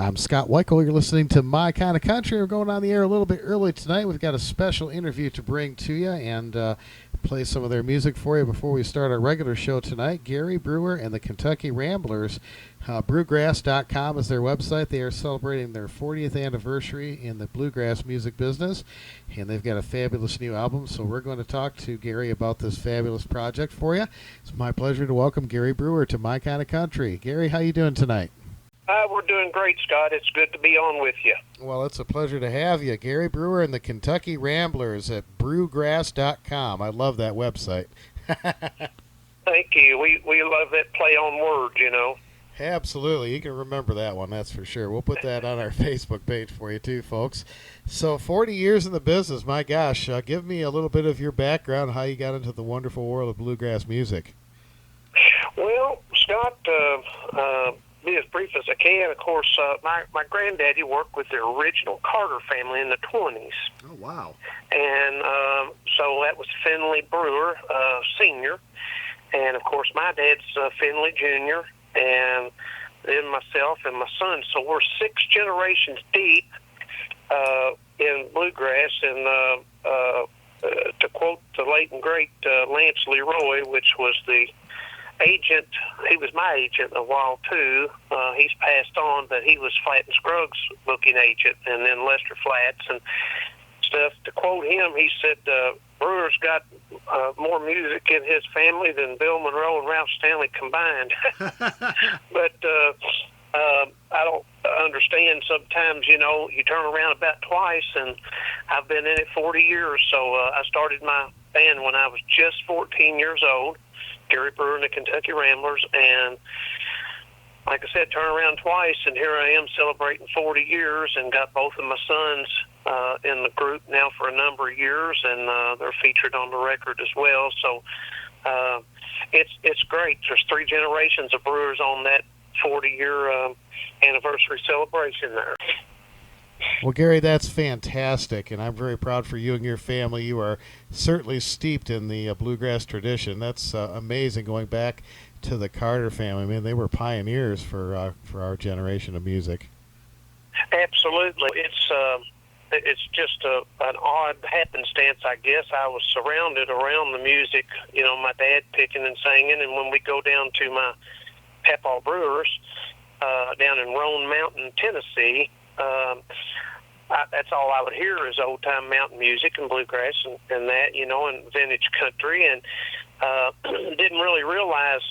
I'm Scott Wikle. You're listening to My Kind of Country. We're going on the air a little bit early tonight. We've got a special interview to bring to you and play some of their music for you before we start our regular show tonight. Gary Brewer and the Kentucky Ramblers. Bluegrass.com is their website. They are celebrating their 40th anniversary in the bluegrass music business, and they've got a fabulous new album. So we're going to talk to Gary about this fabulous project for you. It's my pleasure to welcome Gary Brewer to My Kind of Country. Gary, how you doing tonight? We're doing great, Scott. It's good to be on with you. Well, it's a pleasure to have you. Gary Brewer and the Kentucky Ramblers at Bluegrass.com. I love that website. Thank you. We love that play on words, you know. Absolutely. You can remember that one, that's for sure. We'll put that on our Facebook page for you too, folks. So 40 years in the business, my gosh. Give me a little bit of your background, how you got into the wonderful world of bluegrass music. Well, Scott, be as brief as I can. Of course, my granddaddy worked with the original Carter family in the 20s. Oh, wow. And so that was Finley Brewer, Sr., and, of course, my dad's Finley Jr., and then myself and my son. So we're 6 generations deep in bluegrass. And to quote the late and great Lance Leroy, which was the agent, he was my agent a while too. He's passed on, but he was Flatt and Scruggs booking agent, and then Lester Flatt's and stuff. To quote him, he said, Brewer's got more music in his family than Bill Monroe and Ralph Stanley combined. But I don't understand sometimes, you know, you turn around about twice, and I've been in it 40 years. So I started my band when I was just 14 years old, Gary Brewer and the Kentucky Ramblers, and like I said, turn around twice, and here I am celebrating 40 years and got both of my sons in the group now for a number of years, and they're featured on the record as well. So it's great. There's 3 generations of Brewers on that 40-year anniversary celebration there. Well, Gary, that's fantastic, and I'm very proud for you and your family. You are certainly steeped in the bluegrass tradition. That's amazing, going back to the Carter family. I mean, they were pioneers for our generation of music. Absolutely. It's just an odd happenstance, I guess. I was surrounded around the music, you know, my dad picking and singing, and when we go down to my Papaw Brewers down in Roan Mountain, Tennessee, that's all I would hear is old-time mountain music and bluegrass and that, you know, and vintage country, and didn't really realize,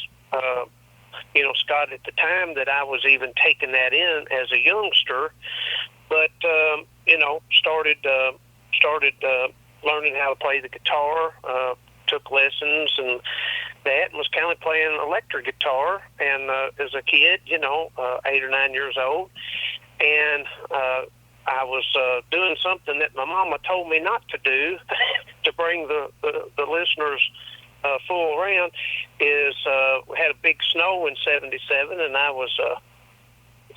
you know, Scott, at the time that I was even taking that in as a youngster, but, you know, started learning how to play the guitar, took lessons and that, and was kind of playing electric guitar, and as a kid, you know, 8 or 9 years old, and I was doing something that my mama told me not to do to bring the listeners full around, is we had a big snow in 77, and I was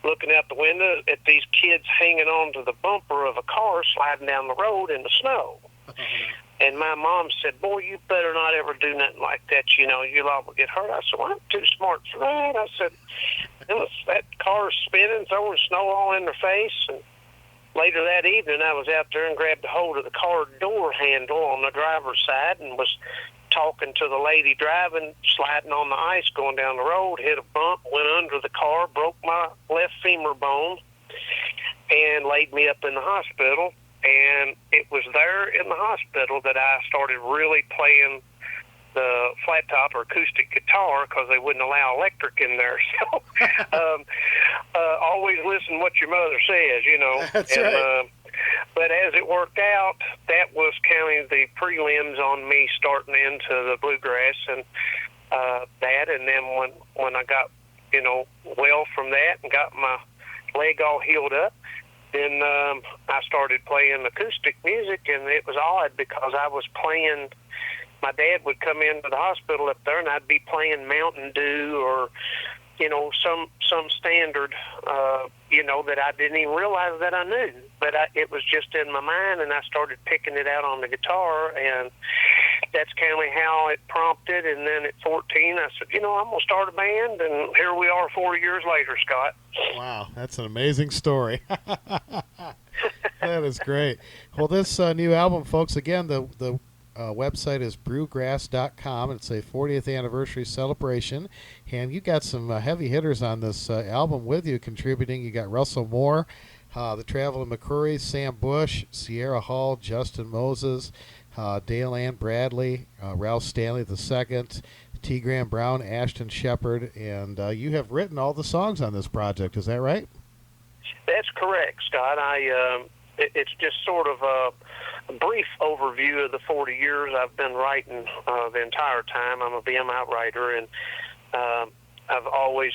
looking out the window at these kids hanging onto the bumper of a car sliding down the road in the snow. And my mom said, boy, you better not ever do nothing like that, you know, you'll all get hurt. I said, well, I'm too smart for that. I said, that car's spinning, throwing snow all in their face. And later that evening, I was out there and grabbed a hold of the car door handle on the driver's side and was talking to the lady driving, sliding on the ice going down the road, hit a bump, went under the car, broke my left femur bone, and laid me up in the hospital. And it was there in the hospital that I started really playing the flat top or acoustic guitar, because they wouldn't allow electric in there. So always listen what your mother says, you know. That's and, right. But as it worked out, that was kind of the prelims on me starting into the bluegrass and that. And then when I got, you know, well from that and got my leg all healed up, then I started playing acoustic music, and it was odd because I was playing. My dad would come into the hospital up there, and I'd be playing Mountain Dew or, you know, some standard, you know, that I didn't even realize that I knew. But it was just in my mind, and I started picking it out on the guitar, and that's kind of how it prompted. And then at 14, I said, I'm going to start a band, and here we are 40 years later, Scott. Wow, that's an amazing story. That is great. Well, this new album, folks, again, the website is brewgrass.com. It's a 40th anniversary celebration, and you got some heavy hitters on this album with you contributing. You got Russell Moore, the Traveling McCoury, Sam Bush, Sierra Hall, Justin Moses, Dale Ann Bradley, Ralph Stanley II, T. Graham Brown, Ashton Shepard, and you have written all the songs on this project. Is that right? That's correct, Scott. It's just sort of a brief overview of the 40 years I've been writing the entire time. I'm a BMI writer, and I've always,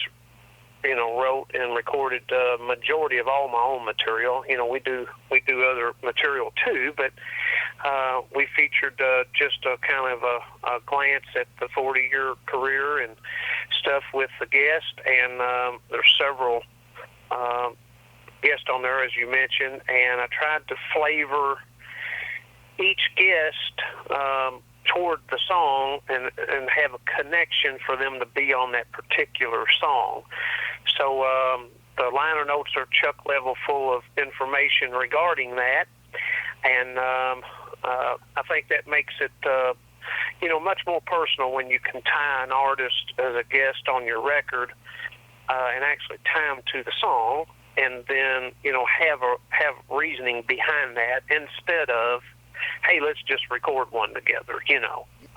wrote and recorded majority of all my own material. We do other material too, but we featured just a kind of a glance at the 40-year career and stuff with the guest, and there's several guests on there, as you mentioned, and I tried to flavor each guest toward the song and have a connection for them to be on that particular song. So the liner notes are chuck level full of information regarding that, and I think that makes it much more personal when you can tie an artist as a guest on your record and actually tie them to the song, and then have reasoning behind that instead of, hey, let's just record one together.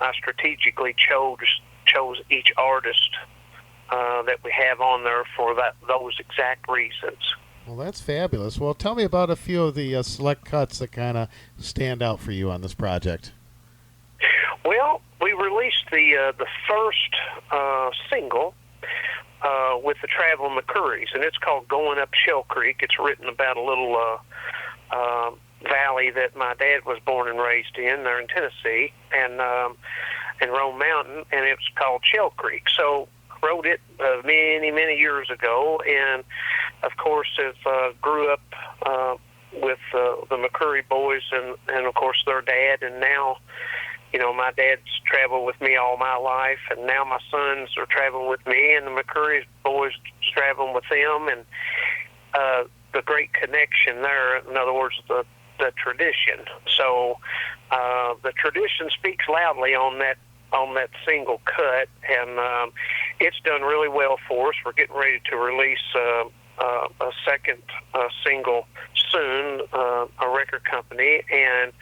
I strategically chose each artist that we have on there for those exact reasons. Well, that's fabulous. Well, tell me about a few of the select cuts that kind of stand out for you on this project. Well, we released the first single with the Traveling McCourys, and it's called Going Up Shell Creek. It's written about a little valley that my dad was born and raised in there in Tennessee, and in Rome Mountain, and it's called Shell Creek. So I wrote it many years ago, and of course grew up with the McCoury boys and of course their dad, and now my dad's traveled with me all my life, and now my sons are traveling with me, and the McCoury boys traveling with them, and the great connection there. In other words, the tradition. So the tradition speaks loudly on that single cut, and it's done really well for us. We're getting ready to release a second single soon, a record company, and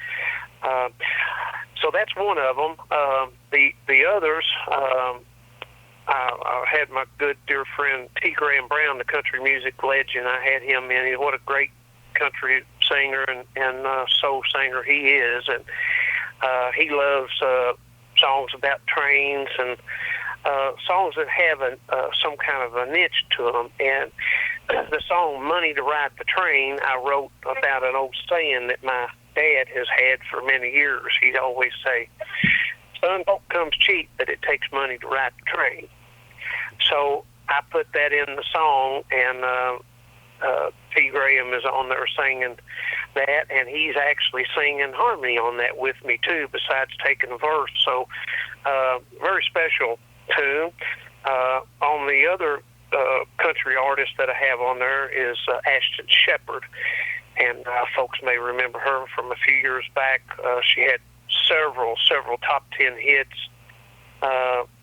so that's one of them. The others, I had my good dear friend T. Graham Brown, the country music legend. I had him in. What a great country singer and soul singer he is, and he loves songs about trains and songs that have some kind of a niche to them. And the song "Money to Ride the Train" I wrote about an old saying that my dad has had for many years. He'd always say, "Son, don't comes cheap, but it takes money to ride the train." So I put that in the song, and T. Graham is on there singing that, and he's actually singing harmony on that with me too, besides taking a verse. So very special tune. On the other country artist that I have on there is Ashton Shepard, and folks may remember her from a few years back. She had several top 10 hits.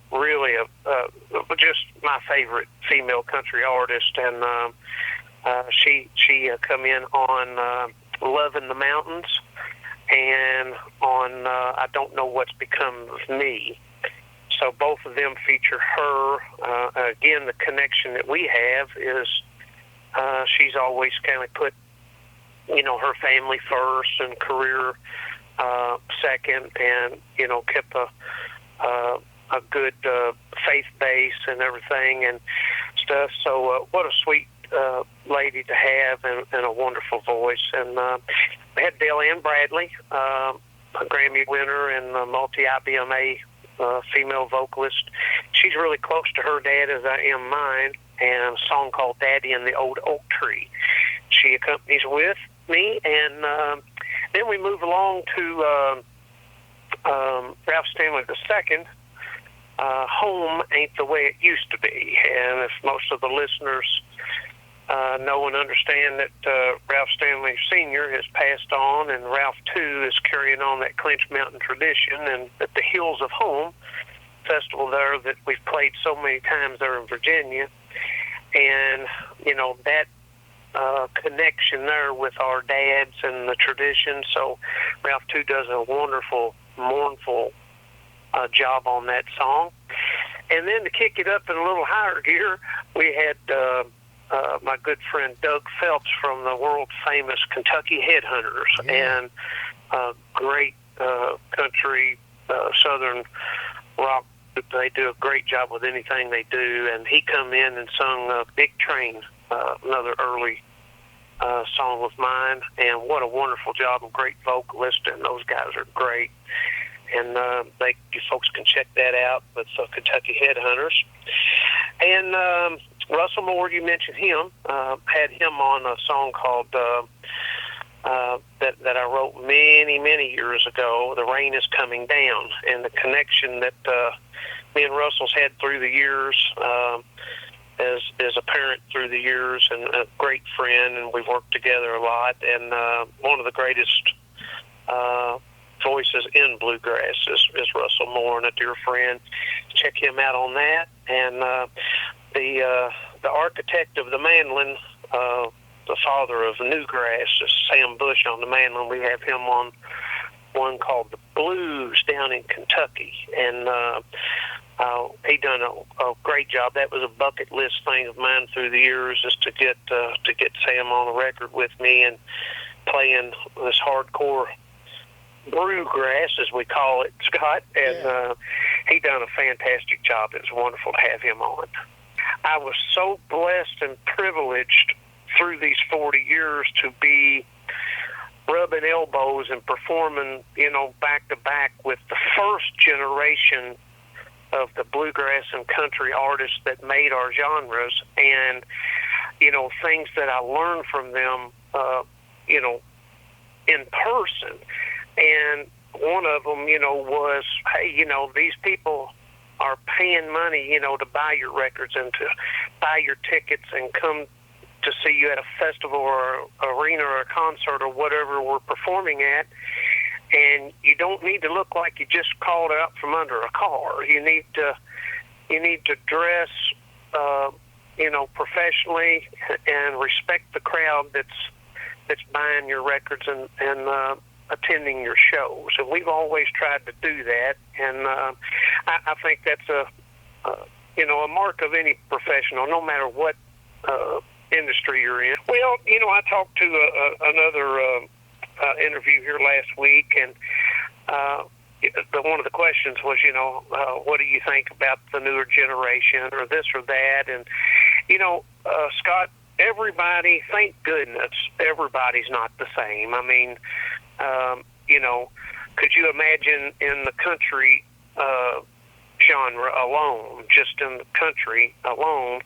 Really just my favorite female country artist, and she come in on Love in the Mountains and on I Don't Know What's Become of Me. So both of them feature her. Again, the connection that we have is she's always kind of put her family first and career second, and kept a good faith base and everything and stuff. So what a sweet lady to have, and a wonderful voice. And we had Dale Ann Bradley, a Grammy winner and a multi-IBMA female vocalist. She's really close to her dad as I am mine, and a song called "Daddy and the Old Oak Tree" she accompanies with me. And then we move along to Ralph Stanley II, home ain't the way it used to be. And if most of the listeners know and understand that Ralph Stanley Sr. has passed on, and Ralph II is carrying on that Clinch Mountain tradition, and at the Hills of Home festival there that we've played so many times there in Virginia, and that connection there with our dads and the tradition. So Ralph II does a wonderful, mournful job on that song. And then to kick it up in a little higher gear, we had my good friend Doug Phelps from the world-famous Kentucky Headhunters, and great country, southern rock. They do a great job with anything they do, and he come in and sung Big Train, another early song of mine, and what a wonderful job, a great vocalist, and those guys are great. And you folks can check that out with Kentucky Headhunters. And Russell Moore, you mentioned him, had him on a song called that I wrote many, many years ago, The Rain Is Coming Down, and the connection that me and Russell's had through the years as a parent through the years, and a great friend, and we've worked together a lot, and one of the greatest voices in bluegrass is Russell Moore, and a dear friend. Check him out on that. And the architect of the mandolin, the father of the newgrass, is Sam Bush on the mandolin. We have him on one called The Blues down in Kentucky, and he done a great job. That was a bucket list thing of mine through the years, is to get Sam on the record with me and playing this hardcore bluegrass, as we call it, Scott. And he done a fantastic job. It was wonderful to have him on. I was so blessed and privileged through these 40 years to be rubbing elbows and performing, back to back with the first generation of the bluegrass and country artists that made our genres, and things that I learned from them in person. And one of them was, hey, these people are paying money to buy your records and to buy your tickets and come to see you at a festival or arena or a concert or whatever we're performing at. And you don't need to look like you just called out from under a car. You need to dress, professionally, and respect the crowd that's buying your records and attending your shows. And we've always tried to do that. And I think that's a mark of any professional, no matter what industry you're in. Well, I talked to another interview here last week, and one of the questions was, what do you think about the newer generation or this or that? And, Scott, everybody, thank goodness, everybody's not the same. I mean, could you imagine in the country genre alone, just in the country alone,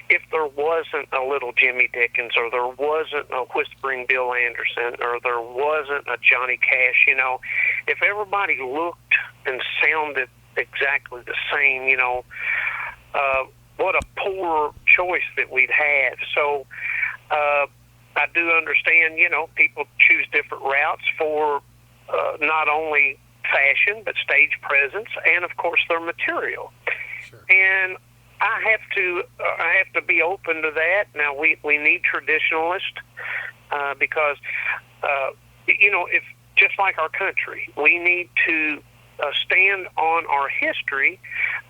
if there wasn't a little Jimmy Dickens, or there wasn't a Whispering Bill Anderson, or there wasn't a Johnny Cash, if everybody looked and sounded exactly the same, what a poor choice that we'd have. So I do understand, people choose different routes for not only fashion, but stage presence, and of course their material. Sure. And I have to be open to that. Now we need traditionalists because if just like our country, we need to stand on our history,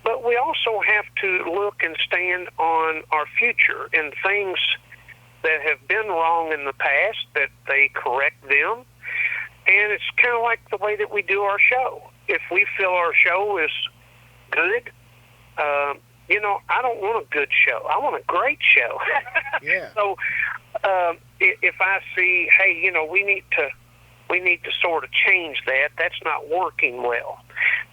but we also have to look and stand on our future and things that have been wrong in the past, that they correct them. And it's kind of like the way that we do our show. If we feel our show is good, I don't want a good show. I want a great show. Yeah. So if I see, hey, we need to sort of change that. That's not working well.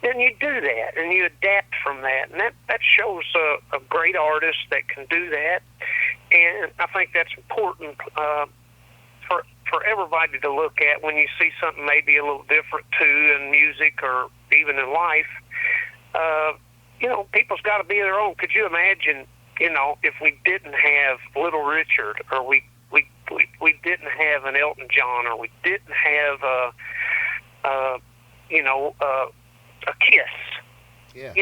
Then you do that, and you adapt from that. And that shows a great artist that can do that. And I think that's important for for everybody to look at when you see something maybe a little different too in music or even in life. People's got to be their own. Could you imagine, if we didn't have Little Richard, or we didn't have an Elton John, or we didn't have a Kiss? Yeah.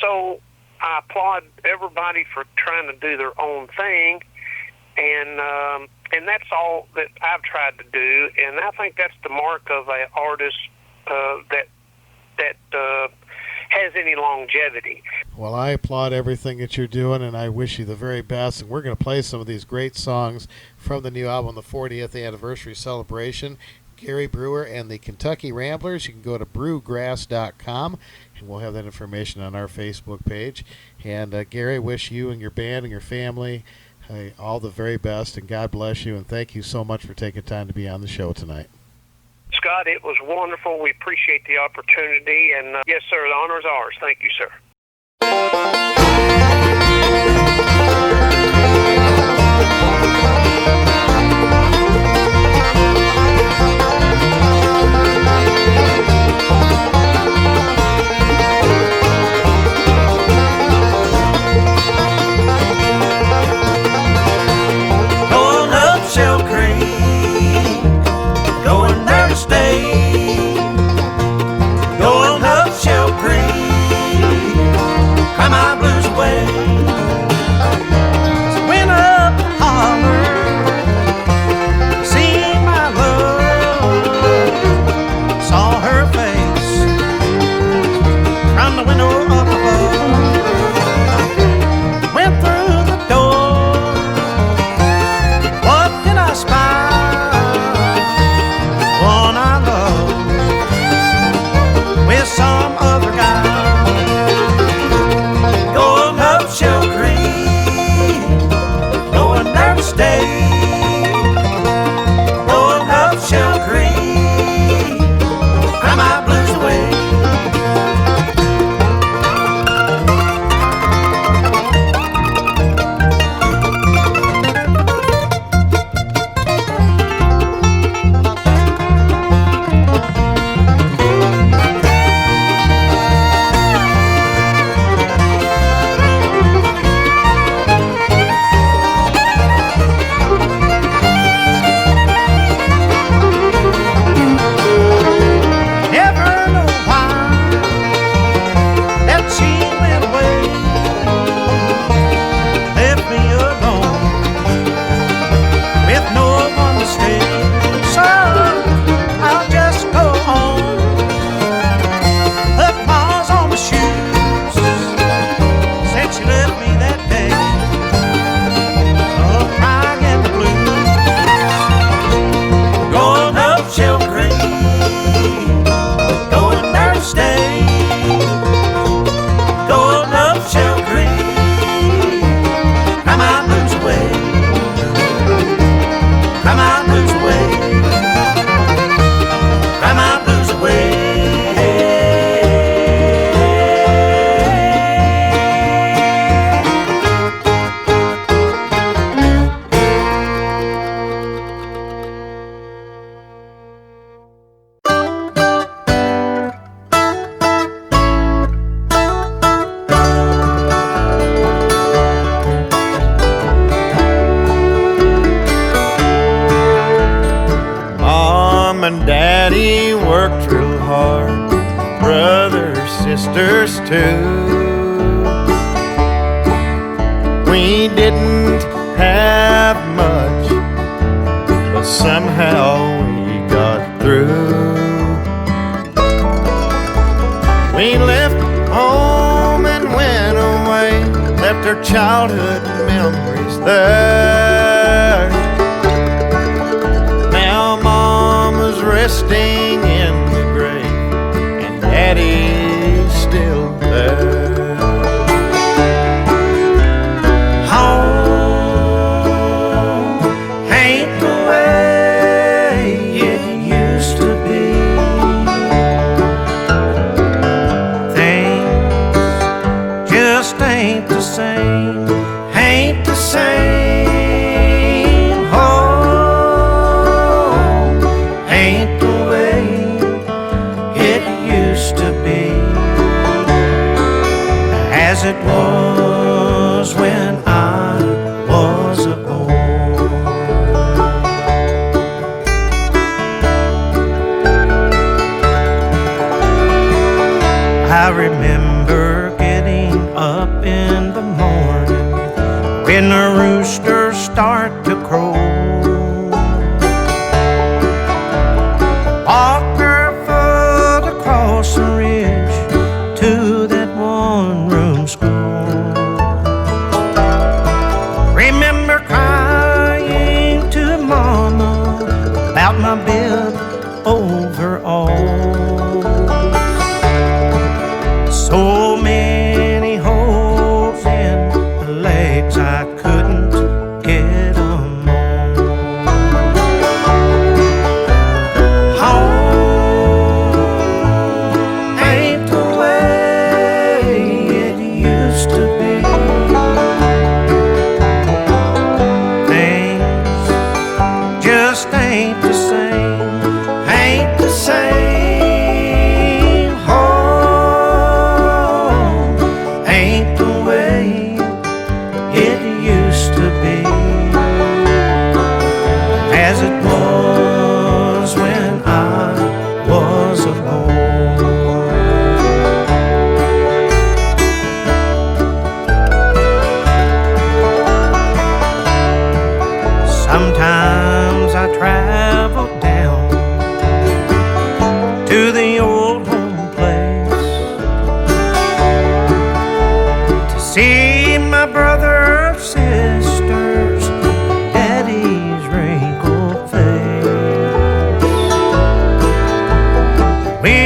So I applaud everybody for trying to do their own thing, and that's all that I've tried to do, and I think that's the mark of an artist that has any longevity. Well, I applaud everything that you're doing, and I wish you the very best. And we're going to play some of these great songs from the new album, the 40th anniversary celebration. Gary Brewer and the Kentucky Ramblers. You can go to brewgrass.com, and we'll have that information on our Facebook page. And Gary, wish you and your band and your family all the very best, and God bless you, and thank you so much for taking time to be on the show tonight. Scott, it was wonderful. We appreciate the opportunity, and yes, sir, the honor is ours. Thank you, sir. Going up Shell Creek, going there to stay. Going up Shell Creek, cry my blues away. So went up the holler, see my love, saw her face from the window up above. Went through the door, what did I spy? One I love with some other guy. Going up Shell Creek, going there to stay. Going up Shell Creek, cry my blues away. Never know why that she went away, left me alone with no one to stay. So I'll just go home, put paws on my shoes. Said she left me that day, oh, crying in the blues. Going up Shell Creek, going there to stay. Going up Shell Creek, cry my blues away. Cry my blues away. Cry my blues away. Mom and Daddy worked real hard, brothers, sisters too. We didn't have much, but somehow we got through. We left home and went away, left our childhood memories there. Now Mama's resting in the grave, and Daddy's still there. Home ain't the way it used to be. Things just ain't the same, ain't the same. Home my bib overalls. So many holes in the legs I couldn't get them on. Home ain't the way it used to be. Things just ain't the same, ain't the same. Home ain't the way it used to be, as it was when I was a boy. Sometimes I travel down to the old home place to see my brothers, sisters, daddy's wrinkled face. We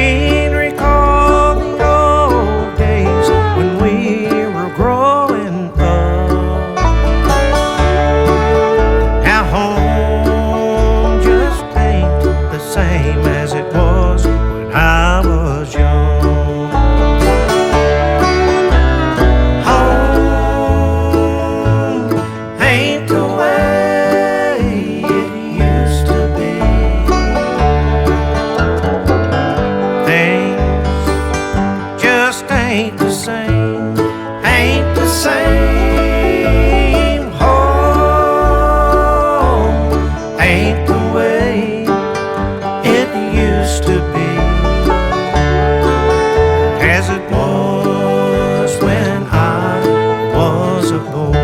recall the old days when we were growing up. Now home just ain't the same as it was when I was young. Home ain't the way it used to be. Things just ain't the same, ain't the same. Home ain't the way it used to be, as it was when I was a boy,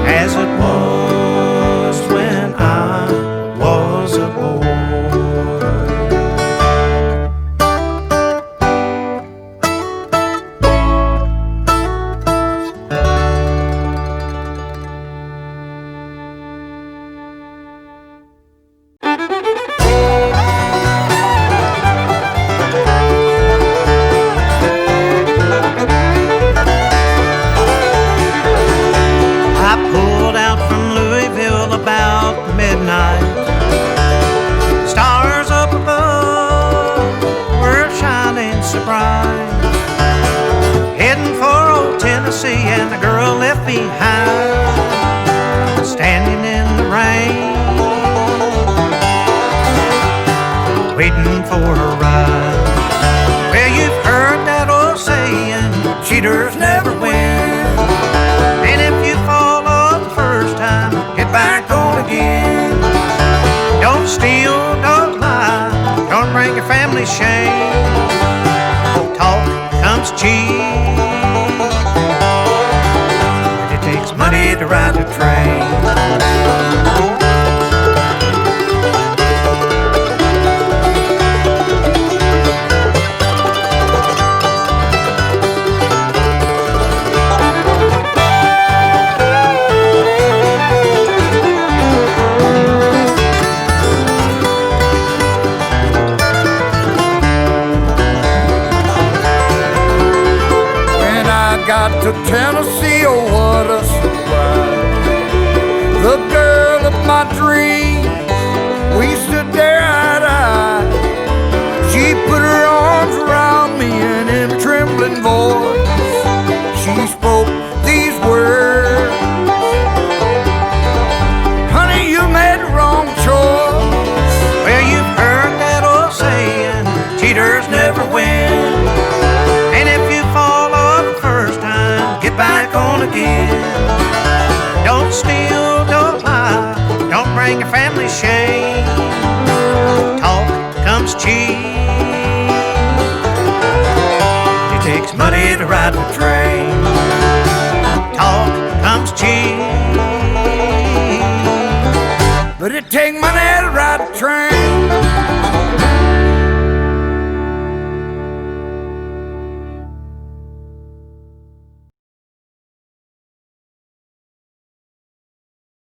as it was when I was a boy. I pulled out from Louisville about midnight. Stars up above were shining so bright. Heading for old Tennessee, and the girl left behind, standing in the rain, waiting for her ride. Well, you've heard that old saying, cheaters never win. And if you fall off the first time, get back on again. Don't steal, don't lie, don't bring your family shame. Talk comes cheap, but it takes money to ride the train. When I got to Tennessee, oh what a surprise. The girl of my dreams, we stood there eye to eye. She put her arms around me, and in a trembling voice she spoke these words: honey, you made the wrong choice. Well, you've heard that old saying, cheaters never win. And if you fall off the first time, get back on again. Don't steal, don't lie, don't bring your family shame. Talk comes cheap, it takes money to ride the train. Talk comes cheap, But it take money to ride the train.